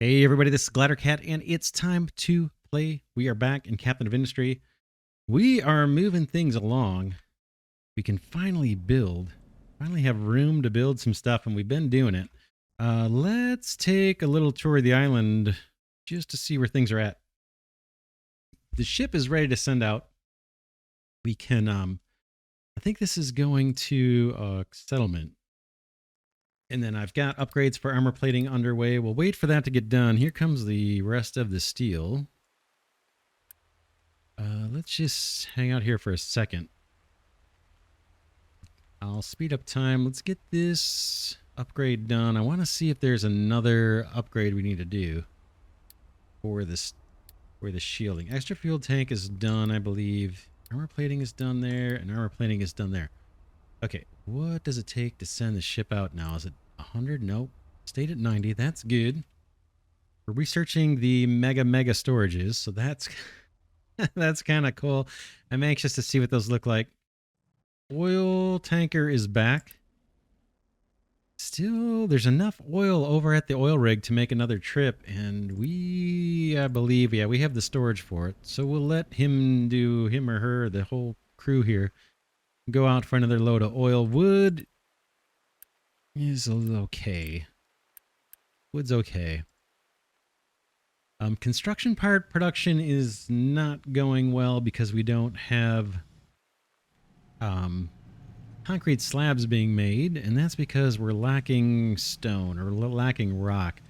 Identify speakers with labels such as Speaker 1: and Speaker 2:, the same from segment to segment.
Speaker 1: Hey everybody, this is Glidercat, and it's time to play. We are back in Captain of Industry. We are moving things along. We can finally have room to build some stuff, and we've been doing it. Let's take a little tour of the island just to see where things are at. The ship is ready to send out. We can, I think this is going to a settlement. And then I've got upgrades for armor plating underway. We'll wait for that to get done. Here comes the rest of the steel. Let's just hang out here for a second. I'll speed up time. Let's get this upgrade done. I want to see if there's another upgrade we need to do for this, for the shielding. Extra fuel tank is done, I believe. Armor plating is done there, and armor plating is done there. Okay, what does it take to send the ship out now? Is it 100? Nope. Stayed at 90. That's good. We're researching the mega storages, so that's that's kind of cool. I'm anxious to see what those look like. Oil tanker is back. Still, there's enough oil over at the oil rig to make another trip, and I believe, yeah, we have the storage for it. So we'll let him or her, the whole crew here, go out for another load of oil. Wood is okay. Wood's okay. Construction part production is not going well because we don't have concrete slabs being made, and that's because we're lacking stone or lacking rock.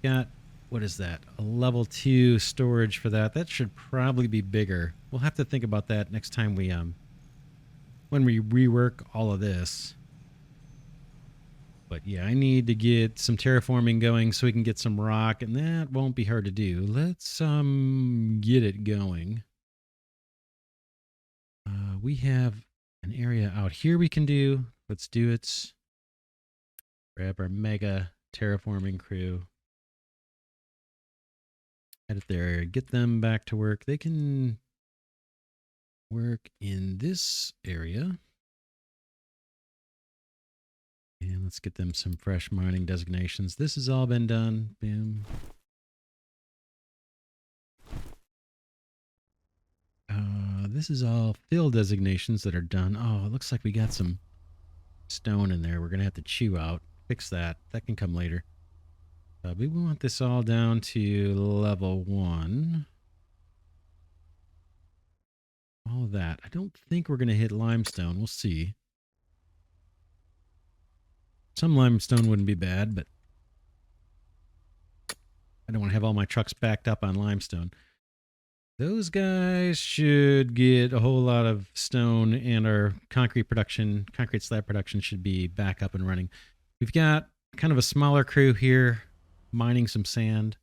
Speaker 1: Got, what is that? A level 2 storage for that. That should probably be bigger. We'll have to think about that next time we when we rework all of this. But yeah, I need to get some terraforming going so we can get some rock, and that won't be hard to do. Let's get it going. We have an area out here we can do. Let's do it. Grab our mega terraforming crew. Head it there. Get them back to work. They can work in this area. And let's get them some fresh mining designations. This has all been done. Boom. This is all fill designations that are done. Oh, it looks like we got some stone in there we're going to have to chew out. Fix that. That can come later. We want this all down to level 1. All of that. I don't think we're going to hit limestone. We'll see. Some limestone wouldn't be bad, but I don't want to have all my trucks backed up on limestone. Those guys should get a whole lot of stone, and our concrete slab production should be back up and running. We've got kind of a smaller crew here mining some sand.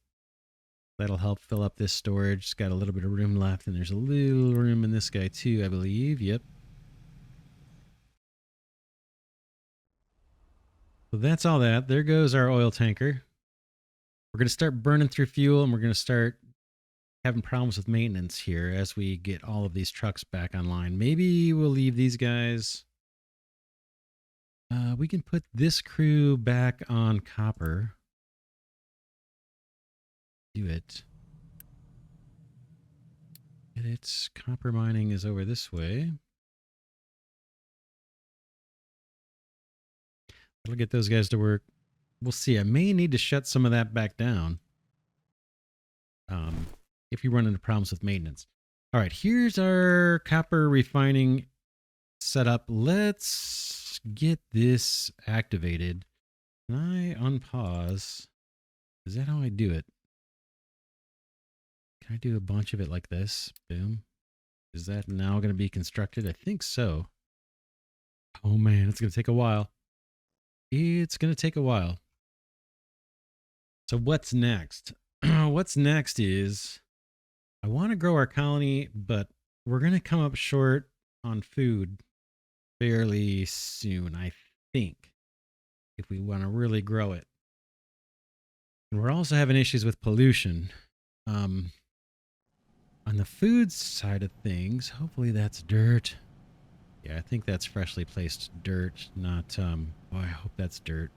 Speaker 1: That'll help fill up this storage. It's got a little bit of room left, and there's a little room in this guy too, I believe. Yep. So that's all that. There goes our oil tanker. We're going to start burning through fuel, and we're going to start having problems with maintenance here as we get all of these trucks back online. Maybe we'll leave these guys. We can put this crew back on copper. Do it. And its copper mining is over this way. That'll get those guys to work. We'll see. I may need to shut some of that back down. If you run into problems with maintenance. All right, here's our copper refining setup. Let's get this activated. Can I unpause? Is that how I do it? Can I do a bunch of it like this? Boom. Is that now going to be constructed? I think so. Oh man, it's going to take a while. It's going to take a while. So what's next? What's next is I want to grow our colony, but we're going to come up short on food fairly soon, I think, if we want to really grow it. And we're also having issues with pollution. On the food side of things, hopefully that's dirt. Yeah, I think that's freshly placed dirt, not, oh, I hope that's dirt.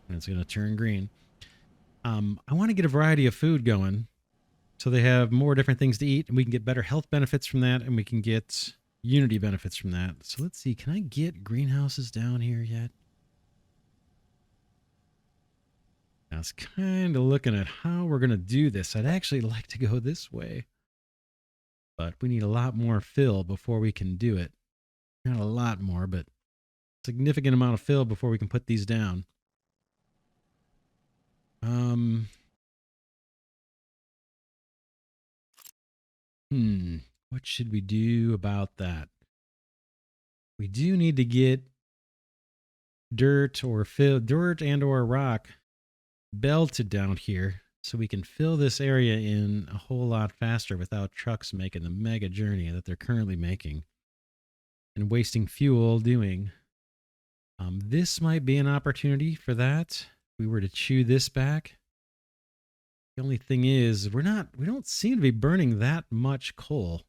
Speaker 1: And it's going to turn green. I want to get a variety of food going so they have more different things to eat and we can get better health benefits from that and we can get unity benefits from that. So let's see, can I get greenhouses down here yet? I was kind of looking at how we're going to do this. I'd actually like to go this way, but we need a lot more fill before we can do it. Not a lot more, but a significant amount of fill before we can put these down. What should we do about that? We do need to get dirt and or rock belted down here so we can fill this area in a whole lot faster without trucks making the mega journey that they're currently making and wasting fuel doing. This might be an opportunity for that. If we were to chew this back. The only thing is we don't seem to be burning that much coal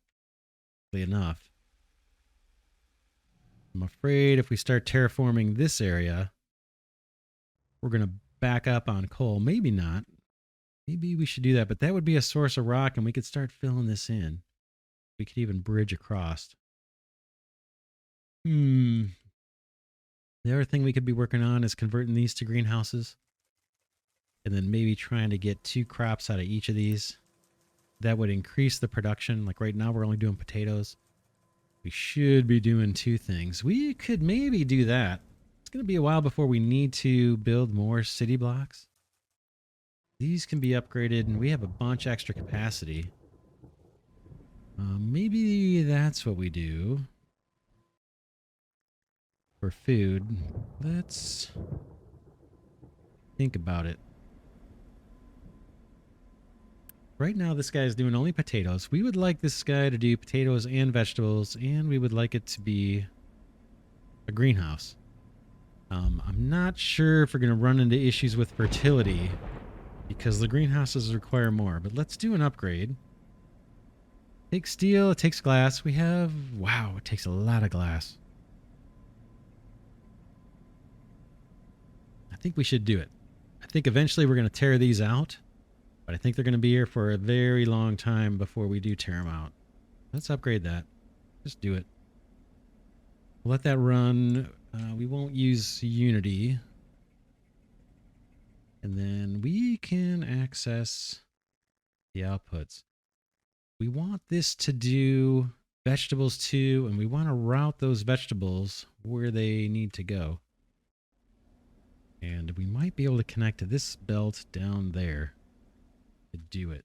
Speaker 1: enough. I'm afraid if we start terraforming this area, we're going to back up on coal. Maybe not. Maybe we should do that, but that would be a source of rock and we could start filling this in. We could even bridge across. The other thing we could be working on is converting these to greenhouses and then maybe trying to get 2 crops out of each of these. That would increase the production. Like right now we're only doing potatoes. We should be doing 2 things. We could maybe do that. It's going to be a while before we need to build more city blocks. These can be upgraded and we have a bunch extra capacity. Maybe that's what we do for food. Let's think about it. Right now, this guy is doing only potatoes. We would like this guy to do potatoes and vegetables, and we would like it to be a greenhouse. I'm not sure if we're going to run into issues with fertility because the greenhouses require more, but let's do an upgrade. It takes steel, it takes glass. We have, wow, it takes a lot of glass. I think we should do it. I think eventually we're going to tear these out. But I think they're going to be here for a very long time before we do tear them out. Let's upgrade that. Just do it. We'll let that run. We won't use Unity. And then we can access the outputs. We want this to do vegetables too, and we want to route those vegetables where they need to go. And we might be able to connect to this belt down there to do it.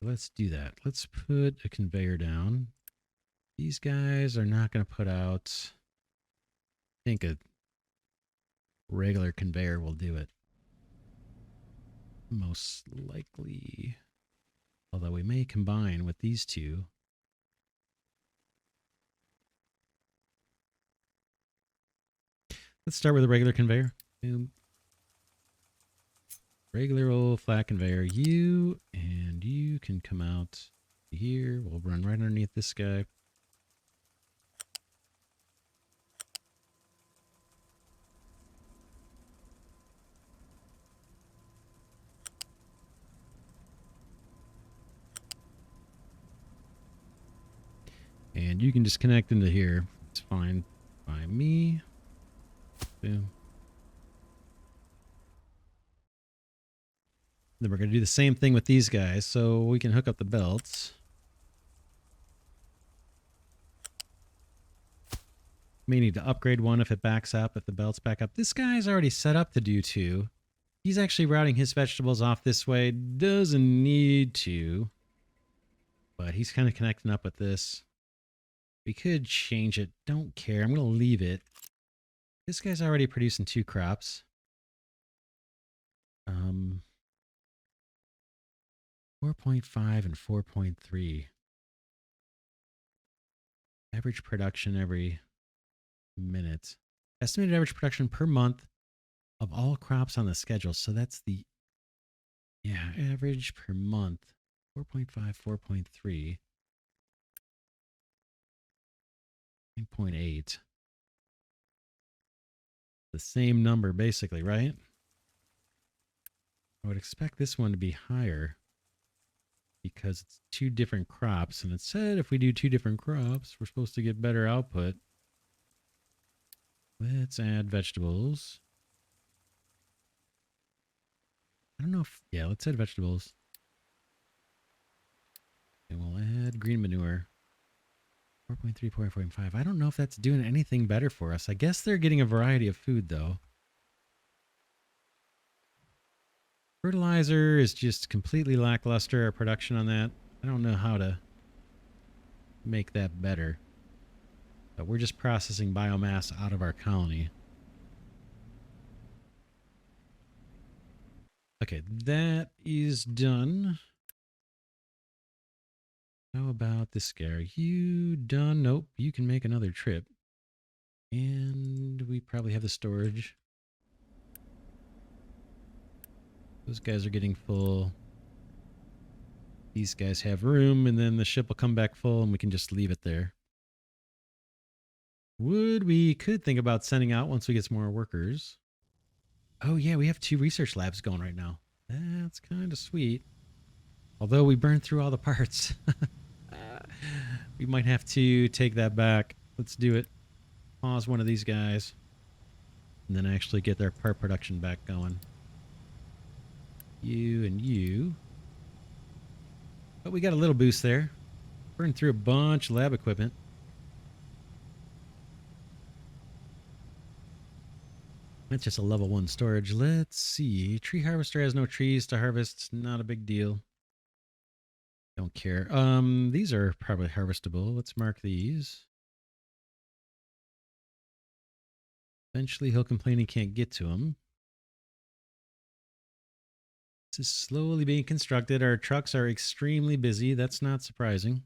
Speaker 1: Let's do that. Let's put a conveyor down. These guys are not going to put out, I think a regular conveyor will do it. Most likely. Although we may combine with these two. Let's start with a regular conveyor. Boom. Regular old flat conveyor. You and you can come out here. We'll run right underneath this guy. And you can just connect into here. It's fine by me. Boom. Then we're going to do the same thing with these guys. So we can hook up the belts. May need to upgrade one if it backs up, if the belts back up. This guy's already set up to do 2. He's actually routing his vegetables off this way. Doesn't need to. But he's kind of connecting up with this. We could change it. Don't care. I'm going to leave it. This guy's already producing 2 crops. 4.5 and 4.3. Average production every minute. Estimated average production per month of all crops on the schedule. So that's the, average per month. 4.5, 4.3. 9.8. The same number basically, right? I would expect this one to be higher because it's two different crops. And it said if we do two different crops, we're supposed to get better output. Let's add vegetables. I don't know if, yeah, let's add vegetables. And we'll add green manure. 4.3, 4.5. I don't know if that's doing anything better for us. I guess they're getting a variety of food, though. Fertilizer is just completely lackluster, our production on that. I don't know how to make that better. But we're just processing biomass out of our colony. Okay, that is done. How about this guy? Are you done? Nope, you can make another trip. And we probably have the storage. Those guys are getting full. These guys have room, and then the ship will come back full, and we can just leave it there. Wood we could think about sending out once we get some more workers. Oh yeah, we have 2 research labs going right now. That's kind of sweet. Although we burned through all the parts. We might have to take that back. Let's do it. Pause one of these guys. And then actually get their part production back going. You and you. But we got a little boost there. Burned through a bunch of lab equipment. That's just a level 1 storage. Let's see. Tree harvester has no trees to harvest. Not a big deal. Don't care. These are probably harvestable. Let's mark these. Eventually he'll complain he can't get to them. This is slowly being constructed. Our trucks are extremely busy. That's not surprising.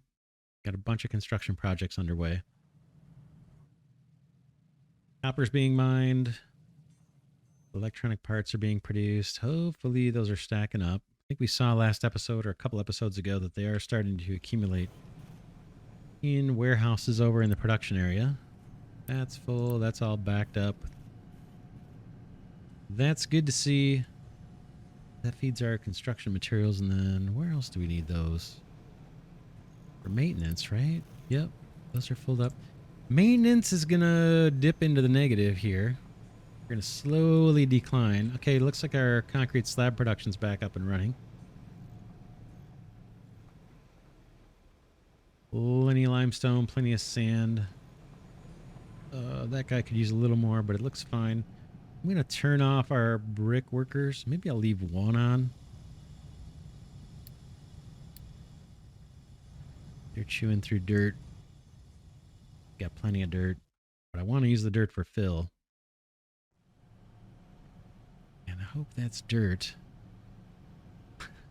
Speaker 1: Got a bunch of construction projects underway. Copper's being mined. Electronic parts are being produced. Hopefully those are stacking up. I think we saw last episode or a couple episodes ago that they are starting to accumulate in warehouses over in the production area. That's full. That's all backed up. That's good to see. That feeds our construction materials. And then where else do we need those? For maintenance, right? Yep. Those are filled up. Maintenance is going to dip into the negative here. We're going to slowly decline. Okay, looks like our concrete slab production's back up and running. Plenty of limestone, plenty of sand. That guy could use a little more, but it looks fine. I'm going to turn off our brick workers. Maybe I'll leave one on. They're chewing through dirt. Got plenty of dirt. But I want to use the dirt for fill. And I hope that's dirt.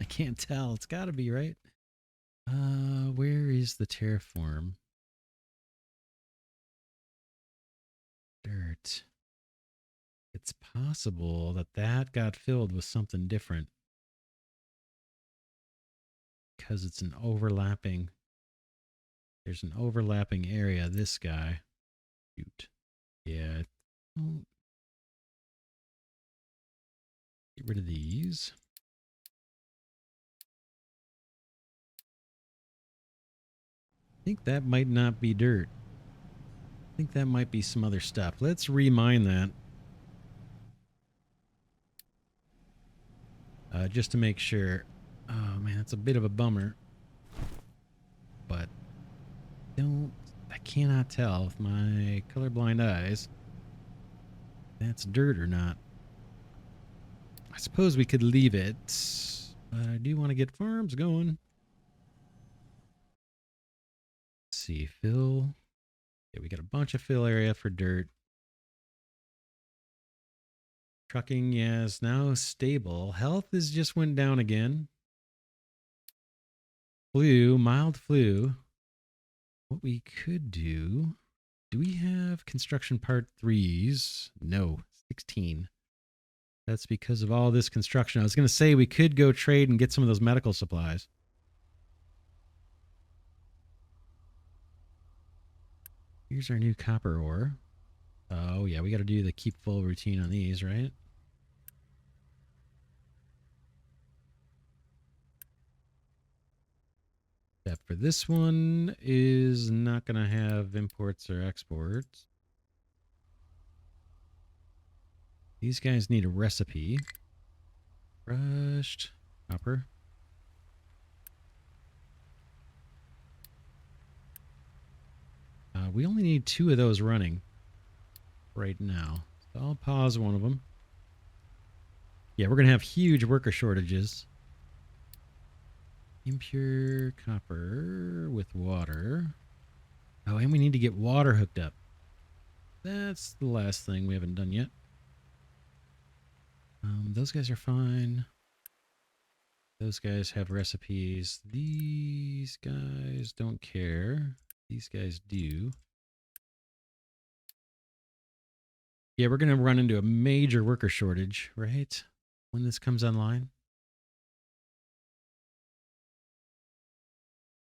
Speaker 1: I can't tell. It's got to be, right? Where is the terraform? Dirt. It's possible that that got filled with something different. Because it's an overlapping. There's an overlapping area. This guy. Shoot. Yeah. Get rid of these. I think that might not be dirt. I think that might be some other stuff. Let's remine that. Just to make sure. Oh man, that's a bit of a bummer. But I cannot tell with my colorblind eyes if that's dirt or not. I suppose we could leave it, but I do want to get farms going. Let's see, fill. Yeah, we got a bunch of fill area for dirt. Trucking, yes, now stable. Health is just went down again. Flu, mild flu. What we could do we have construction part 3s? No, 16. That's because of all this construction. I was going to say we could go trade and get some of those medical supplies. Here's our new copper ore. Oh, yeah, we got to do the keep full routine on these, right? except for this one is not going to have imports or exports. These guys need a recipe. Crushed copper. We only need 2 of those running right now. So I'll pause one of them. Yeah, we're going to have huge worker shortages. Impure copper with water. Oh, and we need to get water hooked up. That's the last thing we haven't done yet. Those guys are fine. Those guys have recipes. These guys don't care. These guys do. Yeah, we're going to run into a major worker shortage, right? When this comes online.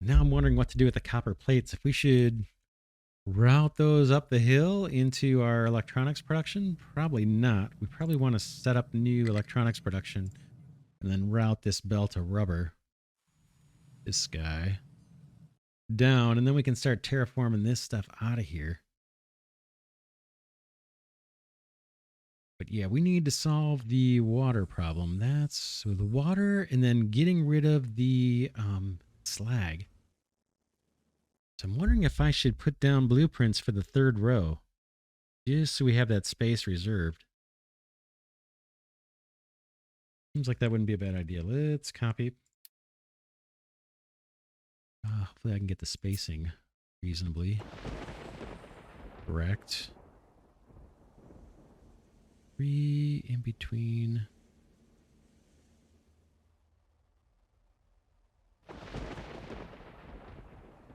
Speaker 1: Now I'm wondering what to do with the copper plates. If we should route those up the hill into our electronics production? Probably not. We probably want to set up new electronics production and then route this belt of rubber, this guy, down, and then we can start terraforming this stuff out of here. But yeah, we need to solve the water problem. That's with the water and then getting rid of the slag. So I'm wondering if I should put down blueprints for the 3rd row, just so we have that space reserved. Seems like that wouldn't be a bad idea. Let's copy. Hopefully I can get the spacing reasonably correct. 3 in between. I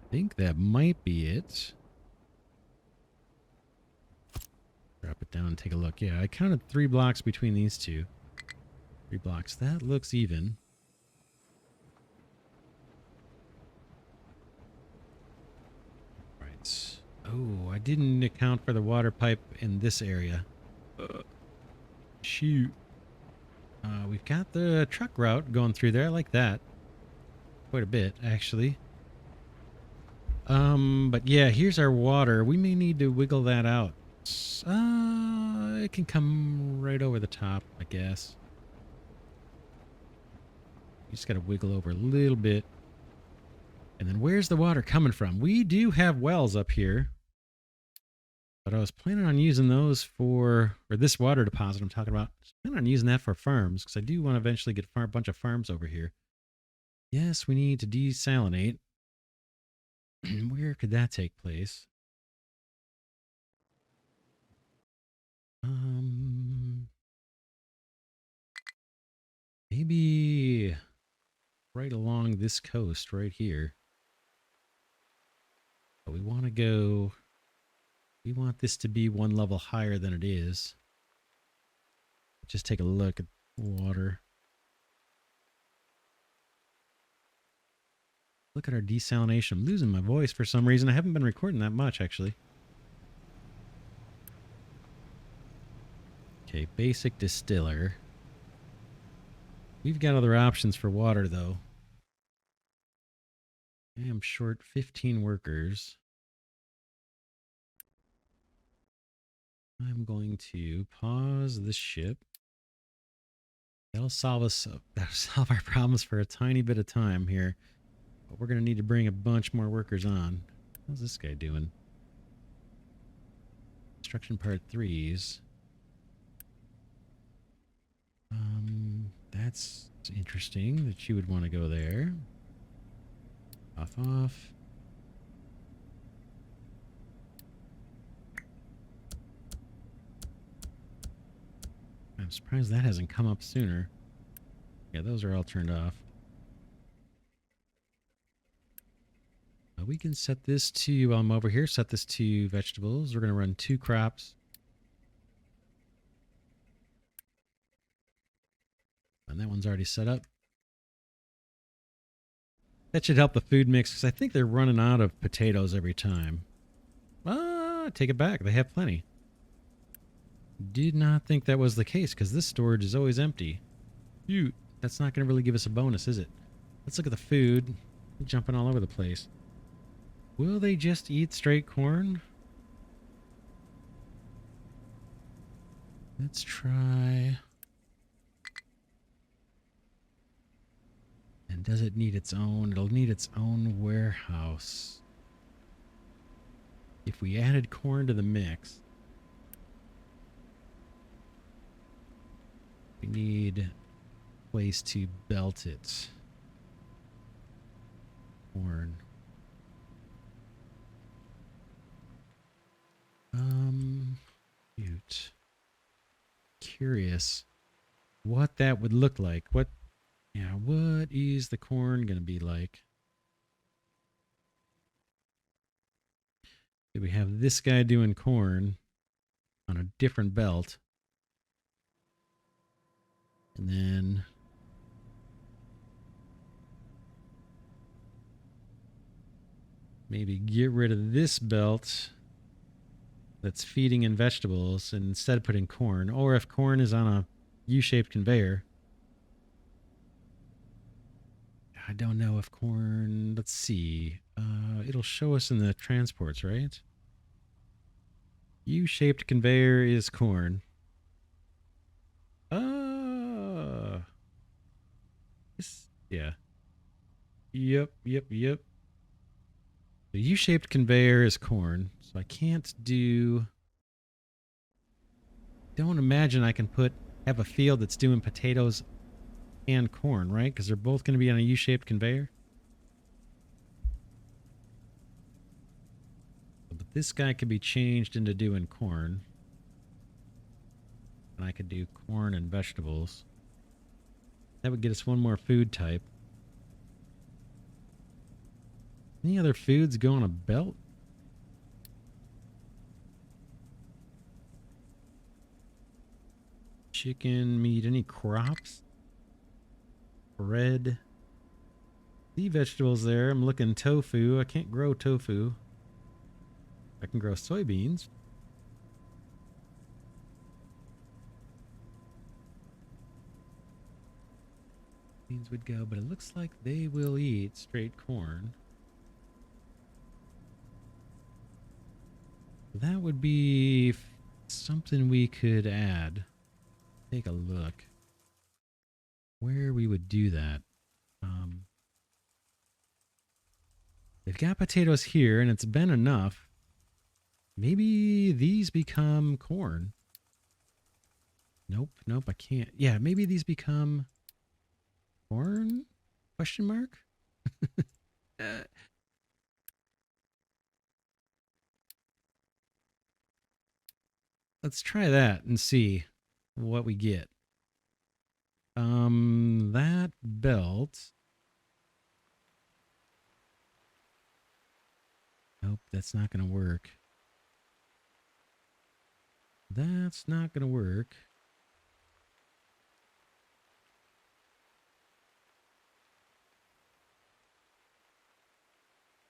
Speaker 1: think that might be it. Drop it down and take a look. Yeah, I counted 3 blocks between these two. 3 blocks. That looks even. Right. Oh, I didn't account for the water pipe in this area. Shoot. We've got the truck route going through there. I like that. Quite a bit, actually. But yeah, here's our water. We may need to wiggle that out. It can come right over the top, I guess. You just got to wiggle over a little bit. And then where's the water coming from? We do have wells up here. But I was planning on using those for, or this water deposit I'm talking about, I was planning on using that for farms, because I do want to eventually get a bunch of farms over here. Yes, we need to desalinate. Where could that take place? Maybe right along this coast right here. But we want to go, we want this to be 1 level higher than it is. Just take a look at water. Look at our desalination. I'm losing my voice for some reason. I haven't been recording that much, actually. Okay, basic distiller. We've got other options for water, though. I am short 15 workers. I'm going to pause this ship. That'll solve us. That'll solve our problems for a tiny bit of time here. But we're going to need to bring a bunch more workers on. How's this guy doing? Construction part 3s. That's interesting that you would want to go there. Off. I'm surprised that hasn't come up sooner. Yeah, those are all turned off. We can set this to, while I'm over here, set this to vegetables. We're going to run 2 crops. And that one's already set up. That should help the food mix, because I think they're running out of potatoes every time. Take it back. They have plenty. Did not think that was the case, because this storage is always empty. Shoot, that's not going to really give us a bonus, is it? Let's look at the food. Jumping all over the place. Will they just eat straight corn? Let's try. And does it need its own? It'll need its own warehouse. If we added corn to the mix, we need a place to belt it. Corn. Cute. Curious what that would look like. What is the corn gonna be like? We have this guy doing corn on a different belt. And then maybe get rid of this belt that's feeding in vegetables and instead putting corn. Or if corn is on a U-shaped conveyor. I don't know if corn... Let's see. It'll show us in the transports, right? U-shaped conveyor is corn. Yeah. Yep. The U-shaped conveyor is corn. So I can't do... Don't imagine I can have a field that's doing potatoes and corn, right? Because they're both going to be on a U-shaped conveyor. But this guy could be changed into doing corn. And I could do corn and vegetables. That would get us one more food type. Any other foods go on a belt? Chicken, meat, any crops? Bread. See vegetables there. I'm looking tofu. I can't grow tofu. I can grow soybeans. Beans would go, but it looks like they will eat straight corn. That would be something we could add. Take a look where we would do that. They've got potatoes here, and it's been enough. Maybe these become corn. Nope, I can't. Yeah, maybe these become corn? Question mark? Let's try that and see what we get. That belt. Nope, that's not going to work. That's not going to work.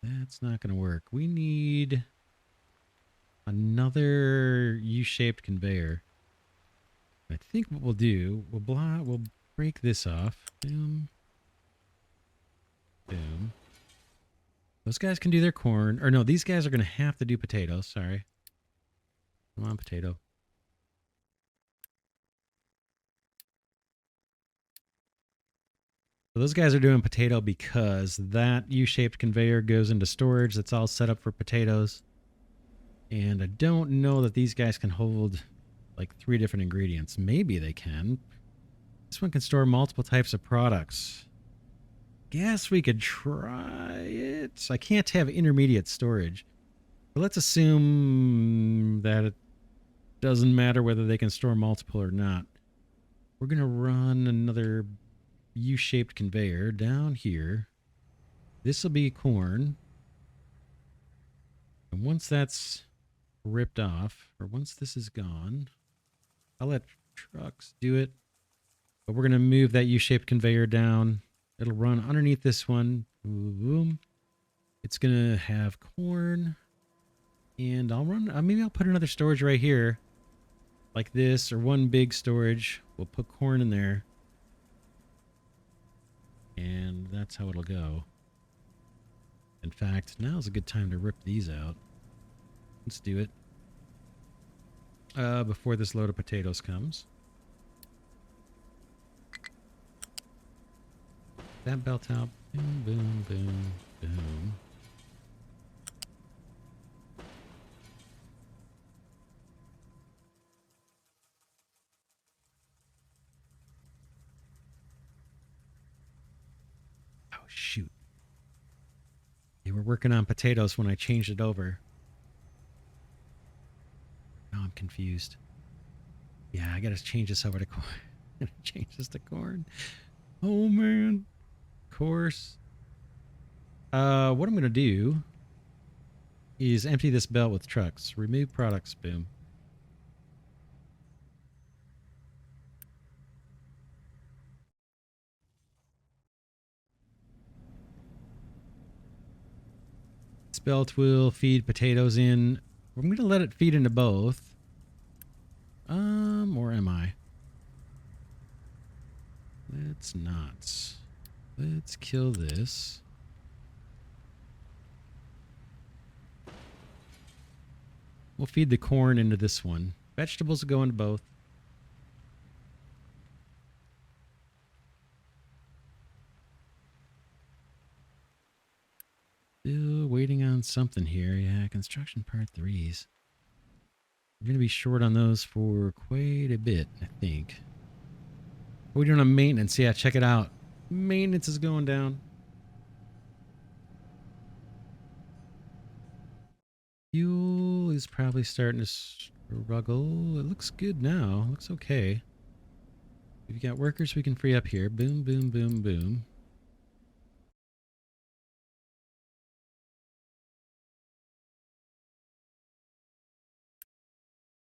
Speaker 1: That's not going to work. We need another U-shaped conveyor. I think what we'll do, we'll break this off. Boom. Boom. Those guys can do their corn. Or no, these guys are going to have to do potatoes. Sorry. Come on, potato. So those guys are doing potato because that U-shaped conveyor goes into storage. That's all set up for potatoes. And I don't know that these guys can hold like 3 different ingredients. Maybe they can. This one can store multiple types of products. Guess we could try it. I can't have intermediate storage. But let's assume that it doesn't matter whether they can store multiple or not. We're going to run another U-shaped conveyor down here. This will be corn. And once that's ripped off, or once this is gone, I'll let trucks do it. But we're going to move that U-shaped conveyor down. It'll run underneath this one. Boom. It's going to have corn. And I'll run, maybe I'll put another storage right here. Like this, or one big storage. We'll put corn in there. And that's how it'll go. In fact, now's a good time to rip these out. Let's do it. Before this load of potatoes comes. That belt out. Boom, boom, boom, boom. Oh, shoot. They were working on potatoes when I changed it over. Now I'm confused. Yeah, I gotta change this over to corn. Change this to corn. Oh, man. Of course. What I'm gonna do is empty this belt with trucks. Remove products. Boom. This belt will feed potatoes in. I'm going to let it feed into both. Or am I? Let's not. Let's kill this. We'll feed the corn into this one. Vegetables will go into both. Still waiting on something here. Yeah, construction part 3s. We're going to be short on those for quite a bit, I think. What are we doing on maintenance? Yeah, check it out. Maintenance is going down. Fuel is probably starting to struggle. It looks good now. Looks okay. We've got workers we can free up here. Boom, boom, boom, boom.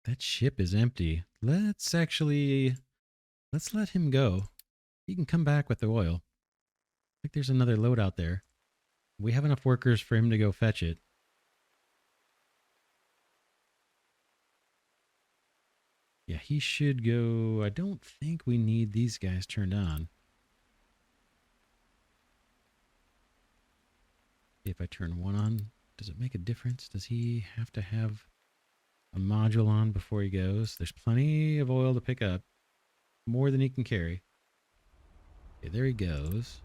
Speaker 1: That ship is empty. Let's let him go. He can come back with the oil. I think there's another load out there. We have enough workers for him to go fetch it. Yeah, he should go. I don't think we need these guys turned on. If I turn one on, does it make a difference? Does he have to have a module on before he goes? There's plenty of oil to pick up. More than he can carry. Okay, there he goes.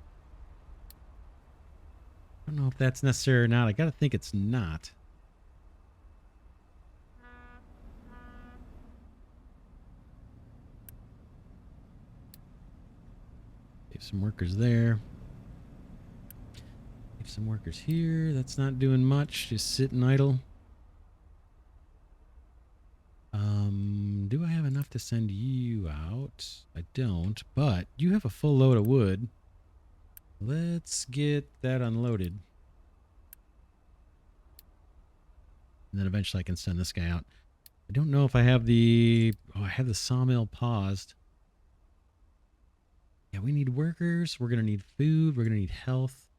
Speaker 1: I don't know if that's necessary or not. I gotta think it's not. Save some workers there. Save some workers here. That's not doing much. Just sitting idle. Do I have enough to send you out? I don't, but you have a full load of wood. Let's get that unloaded. And then eventually I can send this guy out. I don't know if I have the... Oh, I have the sawmill paused. Yeah, we need workers. We're going to need food. We're going to need health.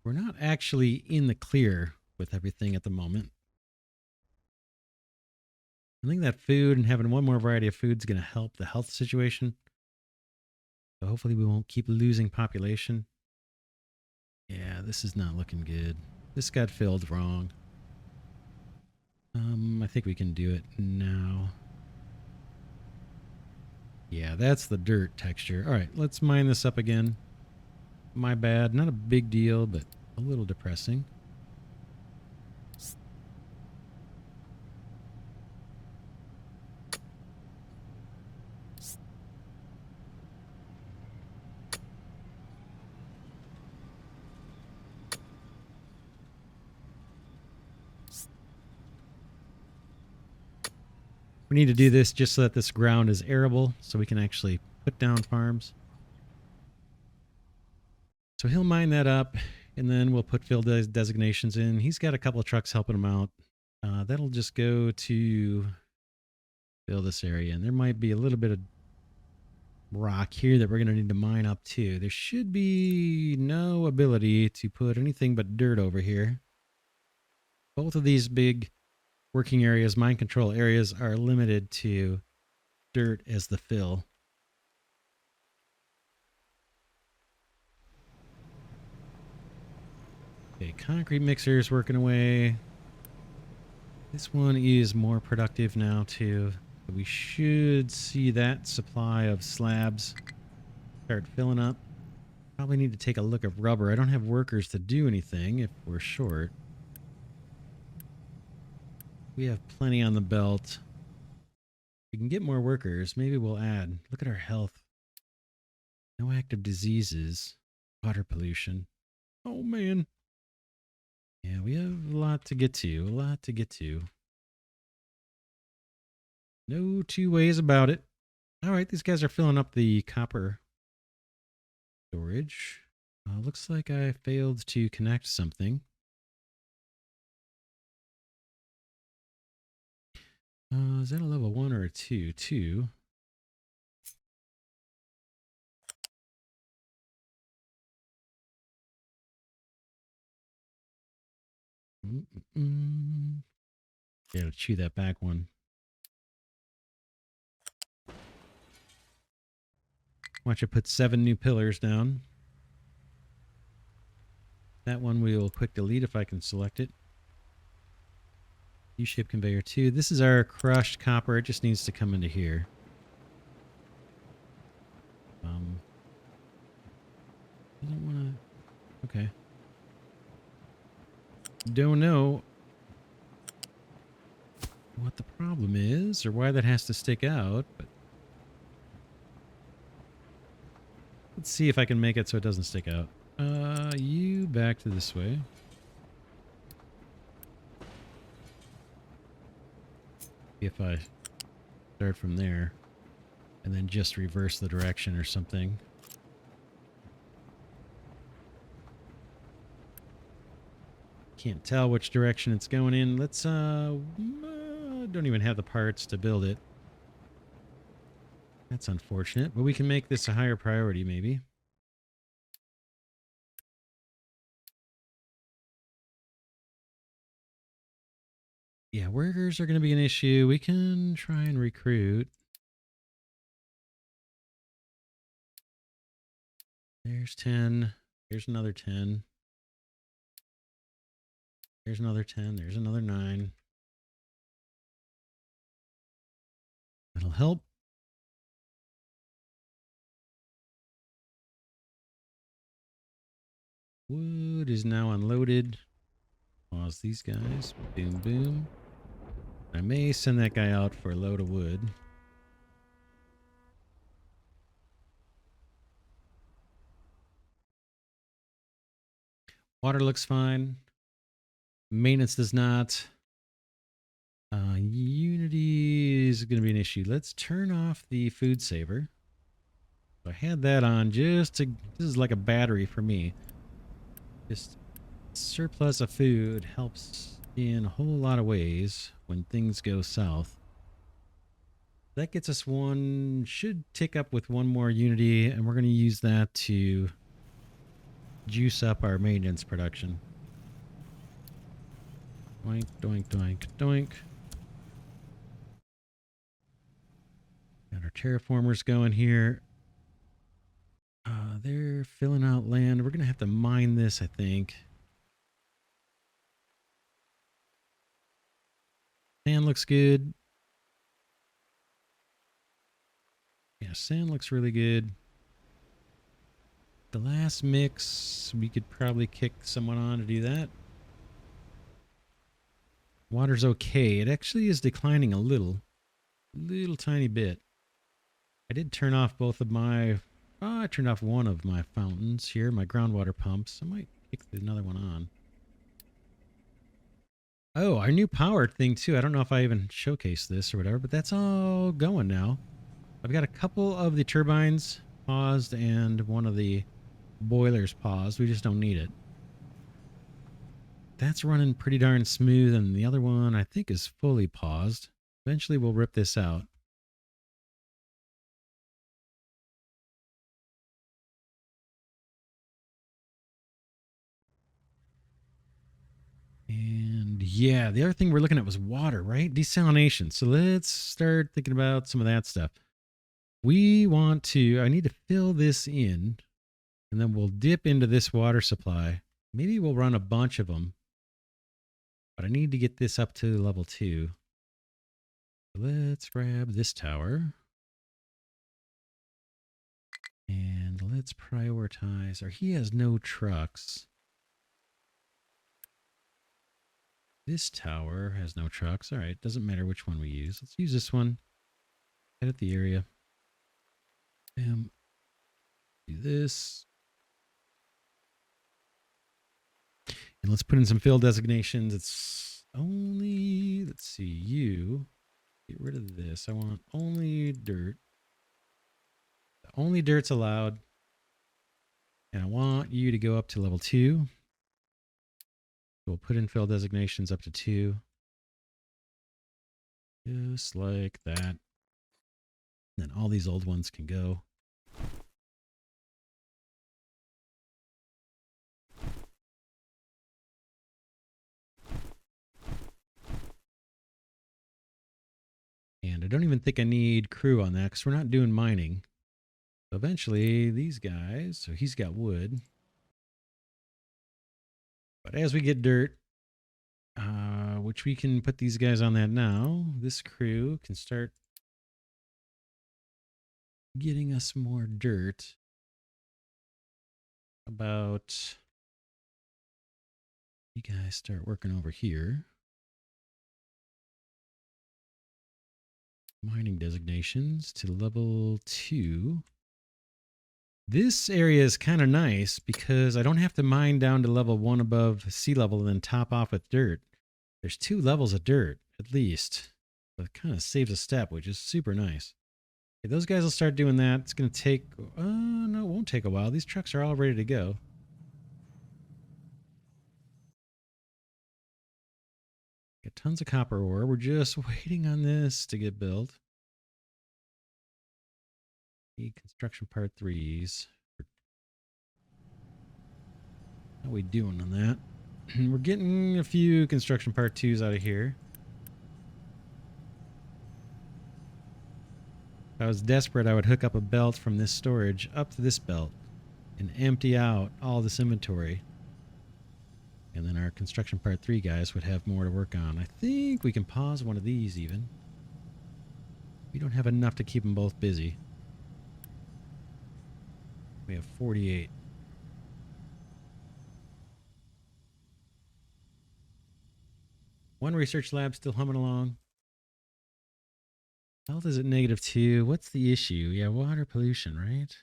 Speaker 1: We're not actually in the clear with everything at the moment. I think that food and having one more variety of food is going to help the health situation. So hopefully we won't keep losing population. Yeah, this is not looking good. This got filled wrong. I think we can do it now. Yeah, that's the dirt texture. All right, let's mine this up again. My bad. Not a big deal, but a little depressing. We need to do this just so that this ground is arable, so we can actually put down farms. So he'll mine that up, and then we'll put field designations in. He's got a couple of trucks helping him out. That'll just go to fill this area, and there might be a little bit of rock here that we're going to need to mine up too. There should be no ability to put anything but dirt over here. Both of these big working areas, mine control areas, are limited to dirt as the fill. Okay, concrete mixer is working away. This one is more productive now too. We should see that supply of slabs start filling up. Probably need to take a look at rubber. I don't have workers to do anything if we're short. We have plenty on the belt. We can get more workers. Maybe we'll add. Look at our health. No active diseases. Water pollution. Oh, man. Yeah, we have a lot to get to. A lot to get to. No two ways about it. All right, these guys are filling up the copper storage. Looks like I failed to connect something. Is that a level 1 or a 2? 2. Gotta chew that back one. Why don't you put 7 new pillars down? That one we will quick delete if I can select it. U-shape conveyor 2. This is our crushed copper. It just needs to come into here. I don't want to... Okay. Don't know what the problem is or why that has to stick out, but let's see if I can make it so it doesn't stick out. You back to this way. If I start from there and then just reverse the direction or something. Can't tell which direction it's going in. Let's don't even have the parts to build it. That's unfortunate, but we can make this a higher priority maybe. Yeah, workers are going to be an issue. We can try and recruit. There's 10. Here's another 10. There's another 10. There's another 9. That'll help. Wood is now unloaded. Pause these guys. Boom, boom. I may send that guy out for a load of wood. Water looks fine. Maintenance does not. Unity is going to be an issue. Let's turn off the food saver. I had that on just to... This is like a battery for me. Just surplus of food helps in a whole lot of ways when things go south. That gets us one... Should tick up with one more Unity, and we're going to use that to juice up our maintenance production. Doink, doink, doink, doink. Got our terraformers going here. They're filling out land. We're going to have to mine this, I think. Sand looks good. Yeah, sand looks really good. The last mix, we could probably kick someone on to do that. Water's okay. It actually is declining a little tiny bit. I did turn off both of my... I turned off one of my fountains here, my groundwater pumps. I might kick another one on. Oh, our new power thing too. I don't know if I even showcased this or whatever, but that's all going now. I've got a couple of the turbines paused and one of the boilers paused. We just don't need it. That's running pretty darn smooth, and the other one I think is fully paused. Eventually we'll rip this out. And yeah, the other thing we're looking at was water, right? Desalination. So let's start thinking about some of that stuff. We want to, I need to fill this in, and then we'll dip into this water supply. Maybe we'll run a bunch of them. But I need to get this up to level 2. Let's grab this tower. And let's prioritize. Or he has no trucks. This tower has no trucks. All right, doesn't matter which one we use. Let's use this one. Head at the area. Do this. And let's put in some field designations. It's only, let's see, you. Get rid of this. I want only dirt. Only dirt's allowed. And I want you to go up to level 2. We'll put in field designations up to 2. Just like that. Then all these old ones can go. And I don't even think I need crew on that because we're not doing mining. So eventually, these guys, so he's got wood. But as we get dirt, which we can put these guys on that now, this crew can start getting us more dirt. About you guys start working over here. Mining designations to level 2. This area is kind of nice because I don't have to mine down to level 1 above sea level and then top off with dirt. There's 2 levels of dirt, at least. So it kind of saves a step, which is super nice. Okay, those guys will start doing that. It's going to take... no, it won't take a while. These trucks are all ready to go. Got tons of copper ore. We're just waiting on this to get built. Need construction part 3s. How we doing on that? We're getting a few construction part 2s out of here. If I was desperate, I would hook up a belt from this storage up to this belt and empty out all this inventory. And then our construction part 3 guys would have more to work on. I think we can pause one of these even. We don't have enough to keep them both busy. We have 48. One research lab still humming along. Health is at -2. What's the issue? Yeah, water pollution, right?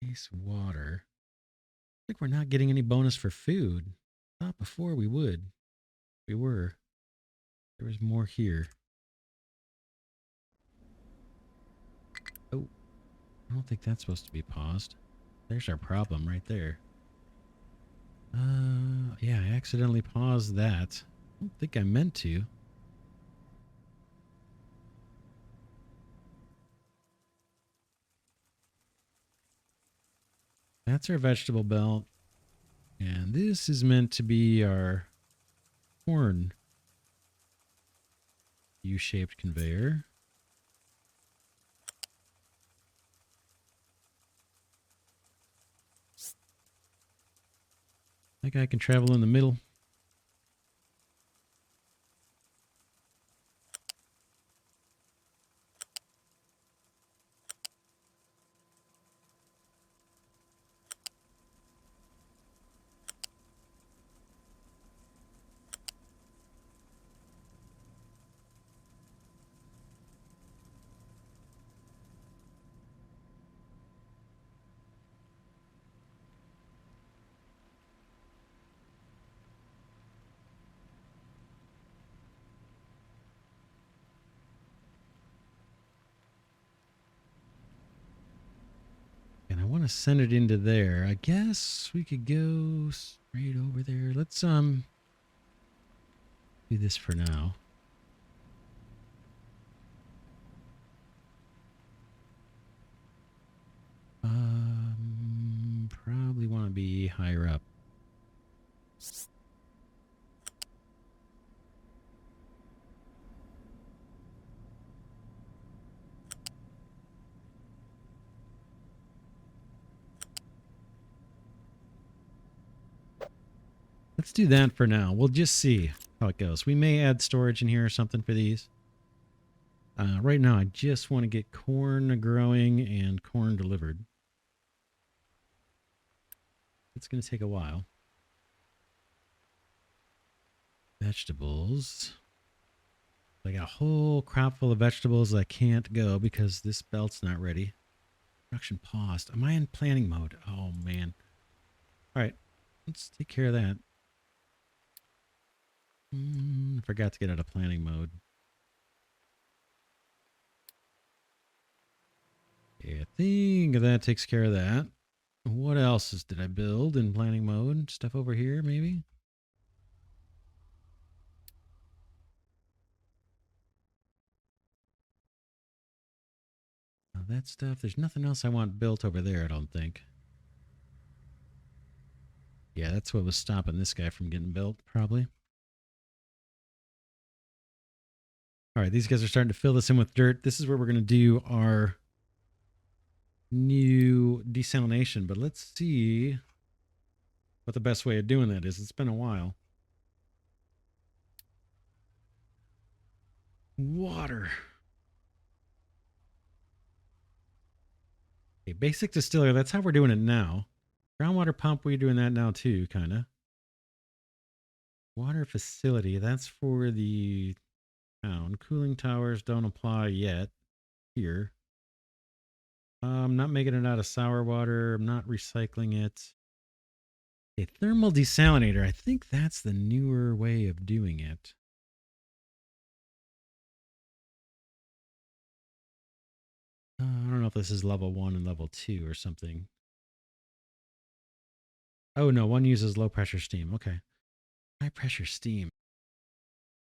Speaker 1: Base water. I think we're not getting any bonus for food. Thought before we would. We were. There was more here. Oh, I don't think that's supposed to be paused. There's our problem right there. Yeah, I accidentally paused that. I don't think I meant to. That's our vegetable belt. And this is meant to be our corn U-shaped conveyor. That guy can travel in the middle. And I want to send it into there. I guess we could go straight over there. Let's do this for now. Probably want to be higher up. Let's do that for now. We'll just see how it goes. We may add storage in here or something for these. Right now, I just want to get corn growing and corn delivered. It's going to take a while. Vegetables. I got a whole crop full of vegetables that can't go because this belt's not ready. Production paused. Am I in planning mode? Oh, man. All right. Let's take care of that. Forgot to get out of planning mode. Yeah, I think that takes care of that. What else did I build in planning mode? Stuff over here, maybe? Oh, that stuff. There's nothing else I want built over there, I don't think. Yeah, that's what was stopping this guy from getting built, probably. All right, these guys are starting to fill this in with dirt. This is where we're going to do our new desalination, but let's see what the best way of doing that is. It's been a while. Water. Okay, basic distiller. That's how we're doing it now. Groundwater pump, we're doing that now too, kind of. Water facility. That's for the town. Cooling towers don't apply yet here. I'm not making it out of sour water. I'm not recycling it. A thermal desalinator. I think that's the newer way of doing it. I don't know if this is level 1 and level 2 or something. Oh, no. One uses low pressure steam. Okay. High pressure steam.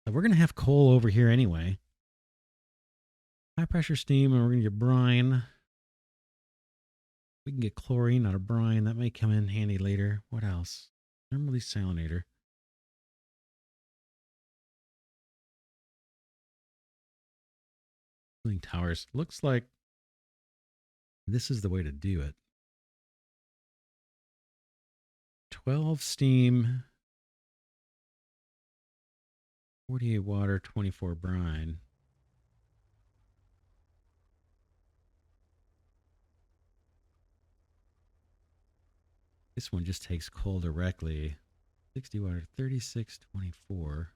Speaker 1: So we're going to have coal over here anyway. High pressure steam, and we're going to get brine. We can get chlorine out of brine. That may come in handy later. What else? Thermal desalinator. Cooling towers. Looks like this is the way to do it. 12 steam, 48 water, 24 brine. This one just takes coal directly. 60 water, 36, 24.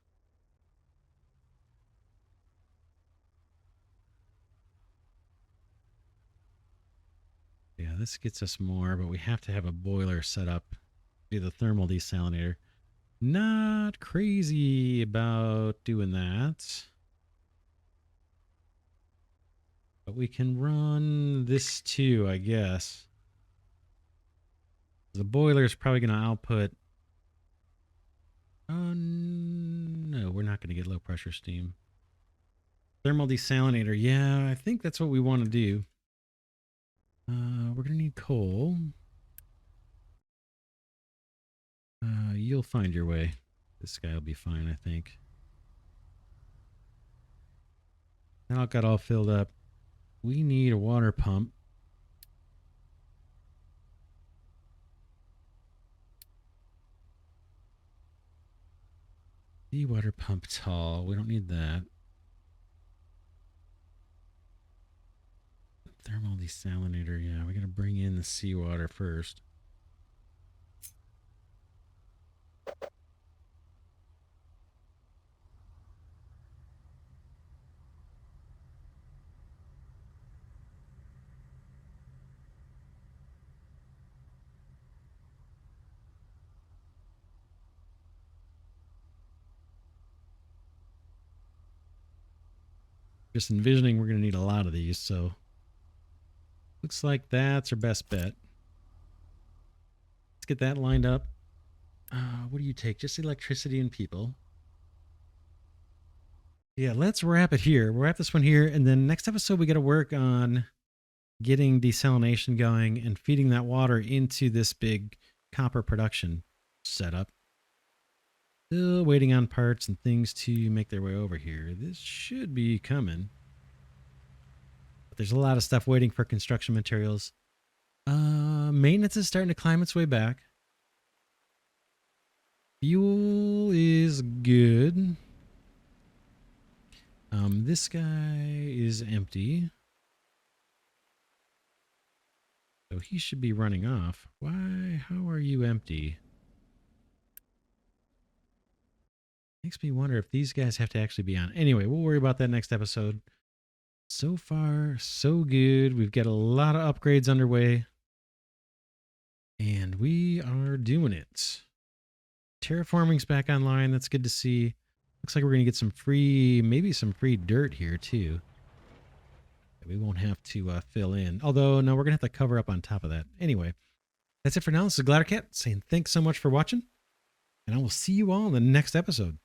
Speaker 1: Yeah, this gets us more, but we have to have a boiler set up. Do the thermal desalinator. Not crazy about doing that. But we can run this too, I guess. The boiler is probably going to output... no, we're not going to get low pressure steam. Thermal desalinator. Yeah, I think that's what we want to do. We're going to need coal. You'll find your way. This guy will be fine, I think. Now it got all filled up. We need a water pump. The water pump tall. We don't need that. Thermal desalinator. Yeah, we got to bring in the seawater first. Just envisioning we're going to need a lot of these, so looks like that's our best bet. Let's get that lined up. What do you take? Just electricity and people. Yeah, let's wrap it here. We'll wrap this one here, and then next episode we got to work on getting desalination going and feeding that water into this big copper production setup. Still waiting on parts and things to make their way over here. This should be coming. But there's a lot of stuff waiting for construction materials. Maintenance is starting to climb its way back. Fuel is good. This guy is empty. So he should be running off. Why? How are you empty? Makes me wonder if these guys have to actually be on. Anyway, we'll worry about that next episode. So far, so good. We've got a lot of upgrades underway. And we are doing it. Terraforming's back online. That's good to see. Looks like we're going to get some free, maybe some free dirt here too. We won't have to fill in. Although, no, we're going to have to cover up on top of that. Anyway, that's it for now. This is Glidercat saying thanks so much for watching. And I will see you all in the next episode.